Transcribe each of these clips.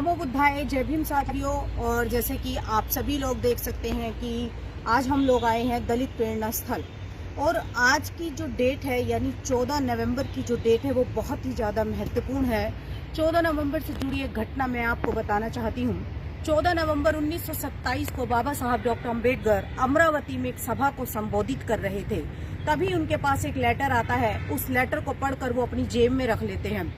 नमो बुद्धाय, जय भीम साथियों। और जैसे कि आप सभी लोग देख सकते हैं कि आज हम लोग आए हैं दलित प्रेरणा स्थल, और आज की जो डेट है यानी 14 नवंबर की जो डेट है वो बहुत ही ज़्यादा महत्वपूर्ण है। 14 नवंबर से जुड़ी एक घटना मैं आपको बताना चाहती हूँ। 14 नवंबर 1927 को बाबा साहब डॉक्टर अम्बेडकर अमरावती में एक सभा को संबोधित कर रहे थे। तभी उनके पास एक लेटर आता है। उस लेटर को पढ़कर वो अपनी जेब में रख लेते हैं।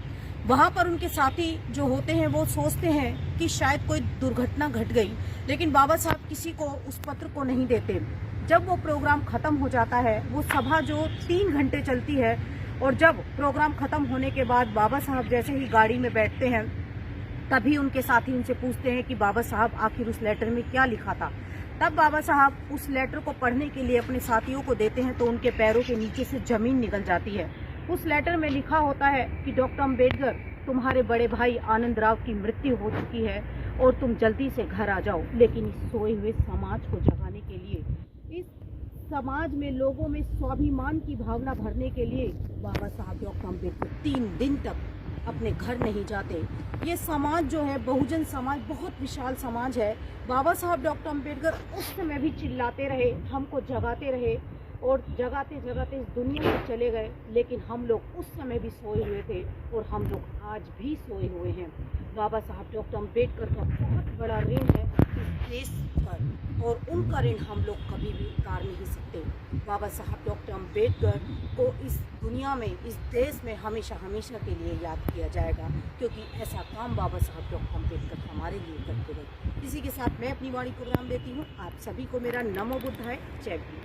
वहाँ पर उनके साथी जो होते हैं वो सोचते हैं कि शायद कोई दुर्घटना घट गई, लेकिन बाबा साहब किसी को उस पत्र को नहीं देते। जब वो प्रोग्राम खत्म हो जाता है, वो सभा जो 3 घंटे चलती है, और जब प्रोग्राम खत्म होने के बाद बाबा साहब जैसे ही गाड़ी में बैठते हैं, तभी उनके साथी उनसे पूछते हैं कि बाबा साहब आखिर उस लेटर में क्या लिखा था। तब बाबा साहब उस लेटर को पढ़ने के लिए अपने साथियों को देते हैं तो उनके पैरों के नीचे से जमीन निकल जाती है। उस लेटर में लिखा होता है कि डॉक्टर अम्बेडकर, तुम्हारे बड़े भाई आनंद राव की मृत्यु हो चुकी है और तुम जल्दी से घर आ जाओ। लेकिन इस सोए हुए समाज को जगाने के लिए, इस समाज में लोगों में स्वाभिमान की भावना भरने के लिए बाबा साहब डॉक्टर अम्बेडकर 3 दिन तक अपने घर नहीं जाते। ये समाज जो है, बहुजन समाज, बहुत विशाल समाज है। बाबा साहब डॉक्टर अम्बेडकर उस समय भी चिल्लाते रहे, हमको जगाते रहे, और जगाते जगाते इस दुनिया से चले गए। लेकिन हम लोग उस समय भी सोए हुए थे और हम लोग आज भी सोए हुए हैं। बाबा साहब डॉक्टर अम्बेडकर का बहुत बड़ा ऋण है इस देश पर, और उनका ऋण हम लोग कभी भी उतार नहीं सकते। बाबा साहब डॉक्टर अम्बेडकर को इस दुनिया में, इस देश में हमेशा हमेशा के लिए याद किया जाएगा, क्योंकि ऐसा काम बाबा साहब डॉक्टर अम्बेडकर हमारे लिए करते रहे। इसी के साथ मैं अपनी वाणी को विराम देती हूँ। आप सभी को मेरा नमो बुद्धाय, जय भीम।